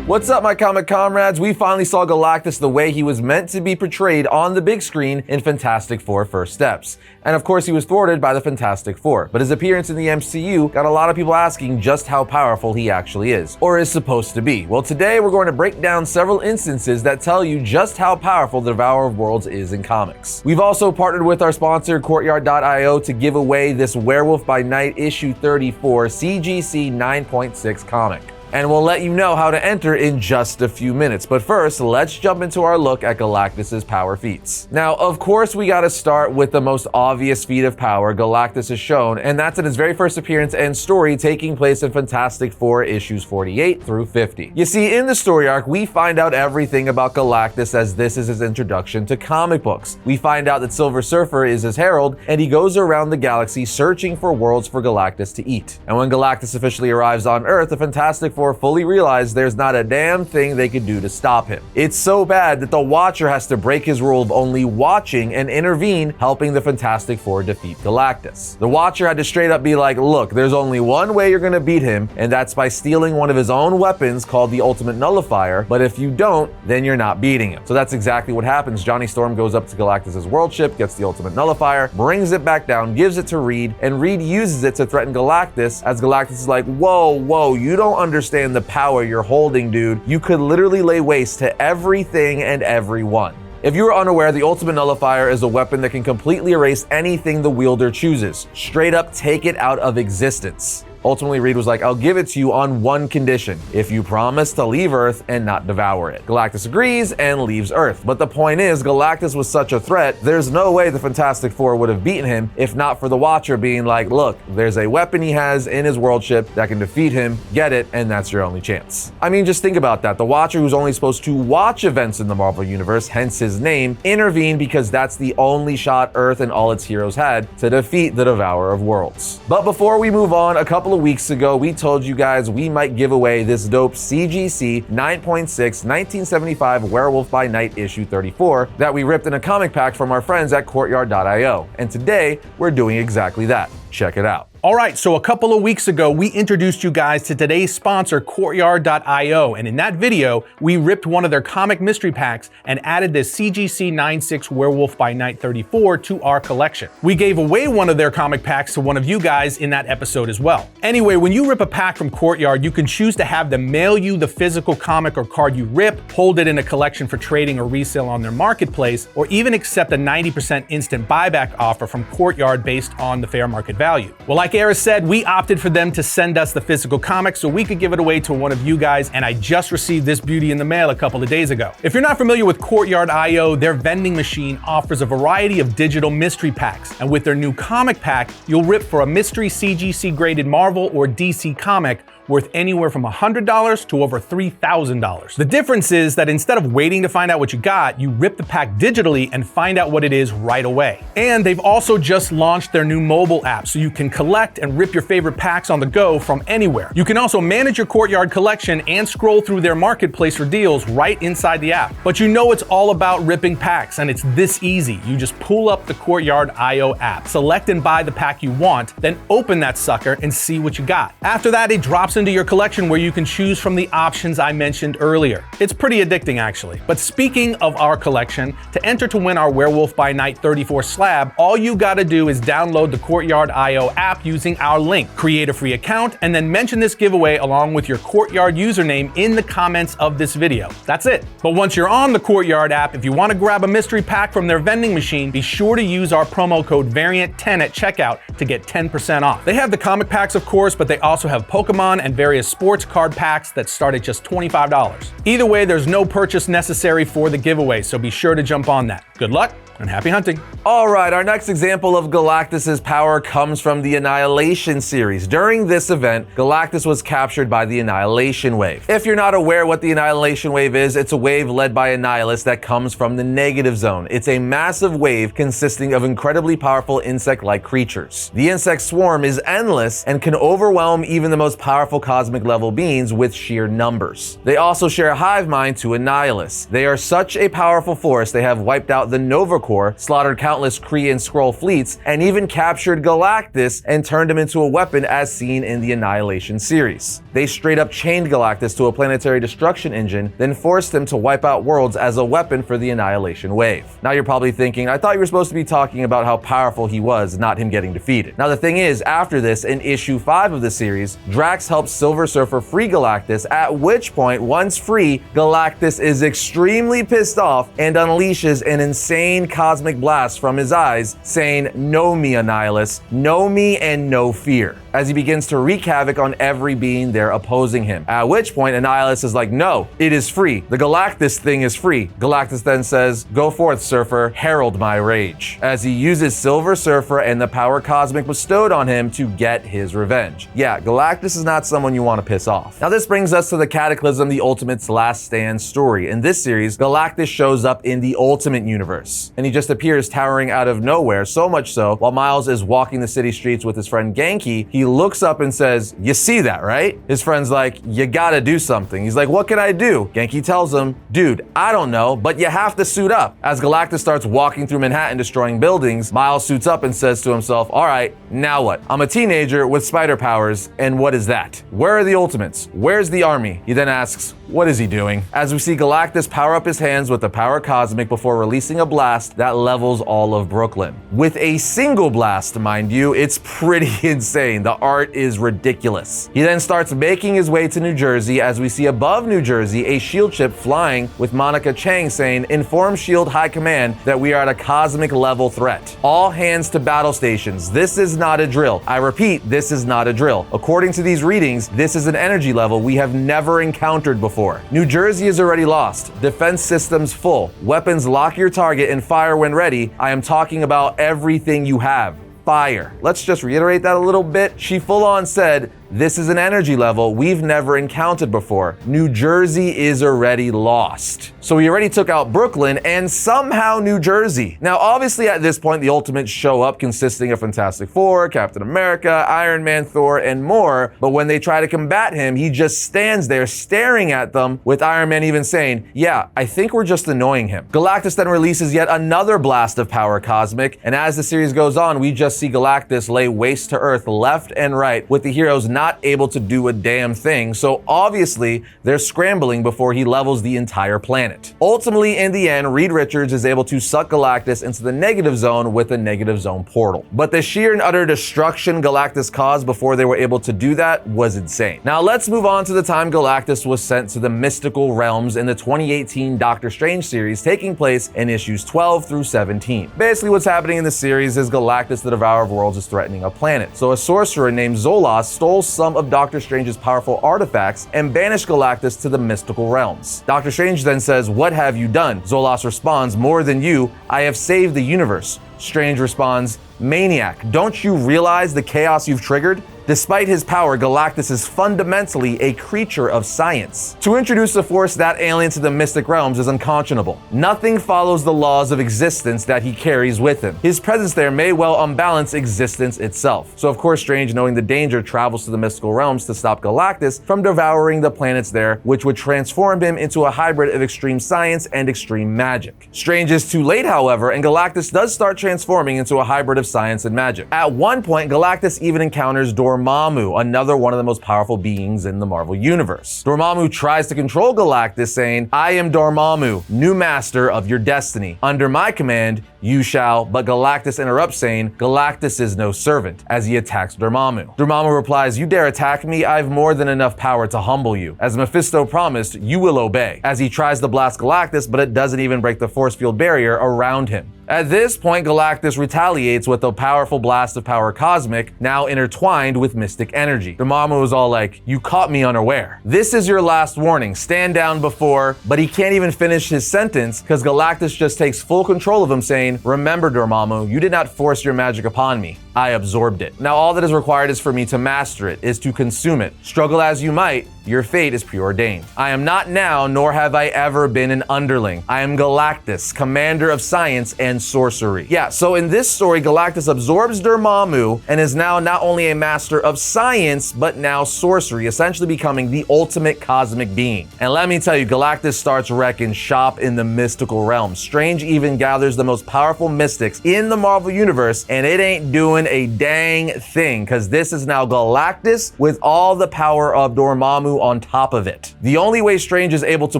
What's up, my comic comrades? We finally saw Galactus the way he was meant to be portrayed on the big screen in Fantastic Four First Steps. And of course, he was thwarted by the Fantastic Four. But his appearance in the MCU got a lot of people asking just how powerful he actually is, or is supposed to be. Well, today we're going to break down several instances that tell you just how powerful the Devourer of Worlds is in comics. We've also partnered with our sponsor, Courtyard.io, to give away this Werewolf by Night issue 34 CGC 9.6 comic. And we'll let you know how to enter in just a few minutes. But first, let's jump into our look at Galactus' power feats. Now, of course, we gotta start with the most obvious feat of power Galactus has shown, and that's in his very first appearance and story taking place in Fantastic Four issues 48 through 50. You see, in the story arc, we find out everything about Galactus as this is his introduction to comic books. We find out that Silver Surfer is his herald, and he goes around the galaxy searching for worlds for Galactus to eat. And when Galactus officially arrives on Earth, the Fantastic Four fully realize there's not a damn thing they could do to stop him. It's so bad that the Watcher has to break his rule of only watching and intervene, helping the Fantastic Four defeat Galactus. The Watcher had to straight up be like, look, there's only one way you're gonna beat him, and that's by stealing one of his own weapons called the Ultimate Nullifier, but if you don't, then you're not beating him. So that's exactly what happens. Johnny Storm goes up to Galactus' world ship, gets the Ultimate Nullifier, brings it back down, gives it to Reed, and Reed uses it to threaten Galactus, as Galactus is like, whoa, you don't understand the power you're holding, dude. You could literally lay waste to everything and everyone. If you are unaware, the Ultimate Nullifier is a weapon that can completely erase anything the wielder chooses. Straight up take it out of existence. Ultimately, Reed was like, I'll give it to you on one condition: if you promise to leave Earth and not devour it. Galactus agrees and leaves Earth. But the point is, Galactus was such a threat, there's no way the Fantastic Four would have beaten him if not for the Watcher being like, look, there's a weapon he has in his world ship that can defeat him, get it, and that's your only chance. I mean, just think about that. The Watcher, who's only supposed to watch events in the Marvel Universe, hence his name, intervened because that's the only shot Earth and all its heroes had to defeat the Devourer of Worlds. But before we move on, a couple of weeks ago, we told you guys we might give away this dope CGC 9.6 1975 Werewolf by Night issue 34 that we ripped in a comic pack from our friends at Courtyard.io. And today, we're doing exactly that. Check it out. All right, so a couple of weeks ago, we introduced you guys to today's sponsor, Courtyard.io, and in that video, we ripped one of their comic mystery packs and added this CGC 96 Werewolf by Night 34 to our collection. We gave away one of their comic packs to one of you guys in that episode as well. Anyway, when you rip a pack from Courtyard, you can choose to have them mail you the physical comic or card you rip, hold it in a collection for trading or resale on their marketplace, or even accept a 90% instant buyback offer from Courtyard based on the fair market value. Well, like Era said, we opted for them to send us the physical comic so we could give it away to one of you guys, and I just received this beauty in the mail a couple of days ago. If you're not familiar with Courtyard.io, their vending machine offers a variety of digital mystery packs, and with their new comic pack, you'll rip for a mystery CGC graded Marvel or DC comic worth anywhere from $100 to over $3,000. The difference is that instead of waiting to find out what you got, you rip the pack digitally and find out what it is right away. And they've also just launched their new mobile app, so you can collect and rip your favorite packs on the go from anywhere. You can also manage your Courtyard collection and scroll through their marketplace for deals right inside the app. But you know it's all about ripping packs, and it's this easy. You just pull up the Courtyard.io app, select and buy the pack you want, then open that sucker and see what you got. After that, it drops into your collection where you can choose from the options I mentioned earlier. It's pretty addicting, actually. But speaking of our collection, to enter to win our Werewolf by Night 34 slab, all you gotta do is download the Courtyard.io app using our link, create a free account, and then mention this giveaway along with your Courtyard username in the comments of this video. That's it. But once you're on the Courtyard app, if you want to grab a mystery pack from their vending machine, be sure to use our promo code VARIANT10 at checkout to get 10% off. They have the comic packs, of course, but they also have Pokemon and various sports card packs that start at just $25. Either way, there's no purchase necessary for the giveaway, so be sure to jump on that. Good luck and happy hunting. All right, our next example of Galactus' power comes from the Annihilation series. During this event, Galactus was captured by the Annihilation Wave. If you're not aware what the Annihilation Wave is, it's a wave led by a nihilist that comes from the negative zone. It's a massive wave consisting of incredibly powerful insect-like creatures. The insect swarm is endless and can overwhelm even the most powerful cosmic level beings with sheer numbers. They also share a hive mind to a nihilist. They are such a powerful force, they have wiped out the Nova Corps Corps, slaughtered countless Kree and Skrull fleets, and even captured Galactus and turned him into a weapon as seen in the Annihilation series. They straight up chained Galactus to a planetary destruction engine, then forced him to wipe out worlds as a weapon for the Annihilation wave. Now you're probably thinking, I thought you were supposed to be talking about how powerful he was, not him getting defeated. Now the thing is, after this, in issue 5 of the series, Drax helps Silver Surfer free Galactus, at which point, once free, Galactus is extremely pissed off and unleashes an insane cosmic blast from his eyes, saying, "Know me, Annihilus, know me and no fear," as he begins to wreak havoc on every being there opposing him. At which point, Annihilus is like, "No, it is free. The Galactus thing is free." Galactus then says, "Go forth, Surfer, herald my rage," as he uses Silver Surfer and the power cosmic bestowed on him to get his revenge. Yeah, Galactus is not someone you want to piss off. Now this brings us to the Cataclysm, the Ultimate's Last Stand story. In this series, Galactus shows up in the Ultimate Universe, and he just appears towering out of nowhere, so much so, while Miles is walking the city streets with his friend Genki, he looks up and says, "You see that, right?" His friend's like, "You gotta do something." He's like, "What can I do?" Genki tells him, "Dude, I don't know, but you have to suit up." As Galactus starts walking through Manhattan destroying buildings, Miles suits up and says to himself, "All right, now what? I'm a teenager with spider powers, and what is that? Where are the Ultimates? Where's the army?" He then asks, what is he doing? As we see Galactus power up his hands with the power cosmic before releasing a blast that levels all of Brooklyn. With a single blast, mind you, it's pretty insane. The art is ridiculous. He then starts making his way to New Jersey as we see above New Jersey a shield ship flying with Monica Chang saying, "Inform SHIELD High Command that we are at a cosmic level threat. All hands to battle stations. This is not a drill. I repeat, this is not a drill. According to these readings, this is an energy level we have never encountered before. New Jersey is already lost. Defense systems full. Weapons lock your target and fire when ready. I am talking about everything you have. Fire." Let's just reiterate that a little bit. She full on said, "This is an energy level we've never encountered before. New Jersey is already lost." So he already took out Brooklyn and somehow New Jersey. Now, obviously at this point, the Ultimates show up consisting of Fantastic Four, Captain America, Iron Man, Thor, and more. But when they try to combat him, he just stands there staring at them, with Iron Man even saying, "Yeah, I think we're just annoying him." Galactus then releases yet another blast of power cosmic. And as the series goes on, we just see Galactus lay waste to Earth left and right, with the heroes not able to do a damn thing, so obviously they're scrambling before he levels the entire planet. Ultimately, in the end, Reed Richards is able to suck Galactus into the negative zone with a negative zone portal. But the sheer and utter destruction Galactus caused before they were able to do that was insane. Now let's move on to the time Galactus was sent to the mystical realms in the 2018 Doctor Strange series, taking place in issues 12 through 17. Basically what's happening in the series is Galactus the Devourer of Worlds is threatening a planet. So a sorcerer named Zolas stole some of Doctor Strange's powerful artifacts and banished Galactus to the mystical realms. Doctor Strange then says, "What have you done?" Zolas responds, "More than you, I have saved the universe." Strange responds, "Maniac, don't you realize the chaos you've triggered?" Despite his power, Galactus is fundamentally a creature of science. To introduce a force that alien to the mystic realms is unconscionable. Nothing follows the laws of existence that he carries with him. His presence there may well unbalance existence itself. So of course, Strange, knowing the danger, travels to the mystical realms to stop Galactus from devouring the planets there, which would transform him into a hybrid of extreme science and extreme magic. Strange is too late, however, and Galactus does start transforming into a hybrid of science and magic. At one point, Galactus even encounters Dormammu, another one of the most powerful beings in the Marvel Universe. Dormammu tries to control Galactus, saying, "I am Dormammu, new master of your destiny. Under my command, you shall," but Galactus interrupts, saying, "Galactus is no servant," as he attacks Dormammu. Dormammu replies, "You dare attack me? I've more than enough power to humble you. As Mephisto promised, you will obey," as he tries to blast Galactus, but it doesn't even break the force field barrier around him. At this point, Galactus retaliates with a powerful blast of power cosmic, now intertwined with mystic energy. Dormammu is all like, "You caught me unaware. This is your last warning. Stand down before," but he can't even finish his sentence because Galactus just takes full control of him, saying, "Remember, Dormammu, you did not force your magic upon me. I absorbed it. Now all that is required is for me to master it, is to consume it. Struggle as you might, Your fate is preordained. I am not now, nor have I ever been an underling. I am Galactus, commander of science and sorcery. Yeah, so in this story, Galactus absorbs Dormammu and is now not only a master of science, but now sorcery, essentially becoming the ultimate cosmic being. And let me tell you, Galactus starts wrecking shop in the mystical realm. Strange even gathers the most powerful mystics in the Marvel Universe, and it ain't doing a dang thing, because this is now Galactus with all the power of Dormammu on top of it. The only way Strange is able to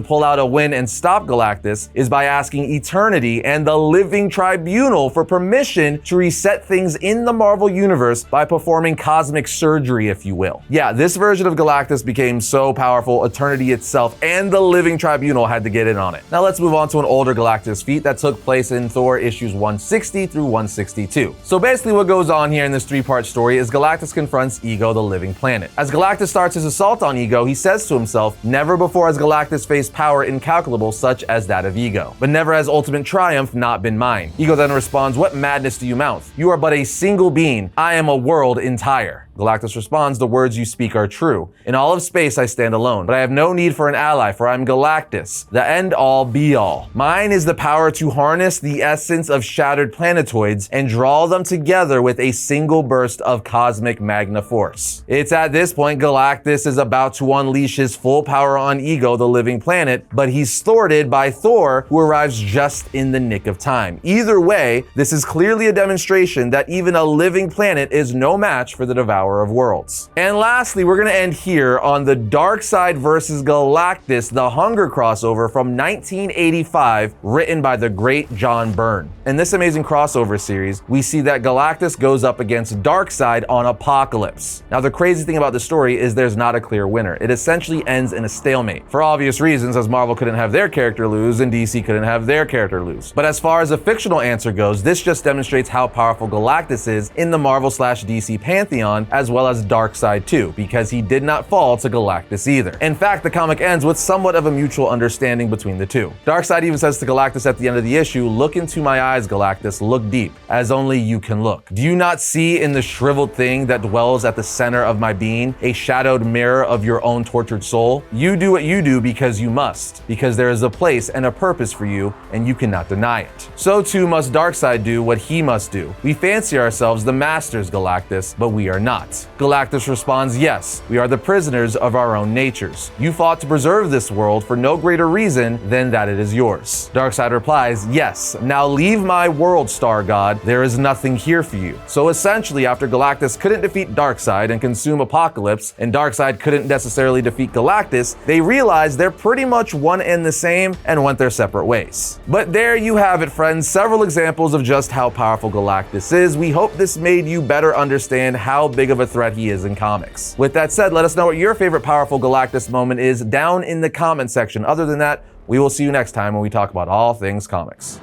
pull out a win and stop Galactus is by asking Eternity and the Living Tribunal for permission to reset things in the Marvel Universe by performing cosmic surgery, if you will. Yeah, this version of Galactus became so powerful, Eternity itself and the Living Tribunal had to get in on it. Now let's move on to an older Galactus feat that took place in Thor issues 160 through 162. So basically what goes on here in this three-part story is Galactus confronts Ego, the living planet. As Galactus starts his assault on Ego, he says to himself, never before has Galactus faced power incalculable such as that of Ego, but never has ultimate triumph not been mine. Ego then responds, what madness do you mouth? You are but a single being. I am a world entire. Galactus responds, the words you speak are true. In all of space I stand alone, but I have no need for an ally, for I am Galactus, the end-all be-all. Mine is the power to harness the essence of shattered planetoids and draw them together with a single burst of cosmic magna force. It's at this point Galactus is about to unleash his full power on Ego, the living planet, but he's thwarted by Thor, who arrives just in the nick of time. Either way, this is clearly a demonstration that even a living planet is no match for the devourer of worlds. And lastly, we're going to end here on the Darkseid versus Galactus, the Hunger crossover from 1985, written by the great John Byrne. In this amazing crossover series, we see that Galactus goes up against Darkseid on Apocalypse. Now, the crazy thing about the story is there's not a clear winner. It essentially ends in a stalemate. For obvious reasons, as Marvel couldn't have their character lose and DC couldn't have their character lose. But as far as a fictional answer goes, this just demonstrates how powerful Galactus is in the Marvel/DC pantheon, as well as Darkseid too, because he did not fall to Galactus either. In fact, the comic ends with somewhat of a mutual understanding between the two. Darkseid even says to Galactus at the end of the issue, look into my eyes, Galactus, look deep, as only you can look. Do you not see in the shriveled thing that dwells at the center of my being a shadowed mirror of your own tortured soul? You do what you do because you must, because there is a place and a purpose for you, and you cannot deny it. So too must Darkseid do what he must do. We fancy ourselves the masters, Galactus, but we are not. Galactus responds, yes, we are the prisoners of our own natures. You fought to preserve this world for no greater reason than that it is yours. Darkseid replies, yes, now leave my world, Star God. There is nothing here for you. So essentially, after Galactus couldn't defeat Darkseid and consume Apocalypse, and Darkseid couldn't necessarily defeat Galactus, they realized they're pretty much one and the same and went their separate ways. But there you have it, friends, several examples of just how powerful Galactus is. We hope this made you better understand how big of a threat he is in comics. With that said, let us know what your favorite powerful Galactus moment is down in the comment section. Other than that, we will see you next time when we talk about all things comics.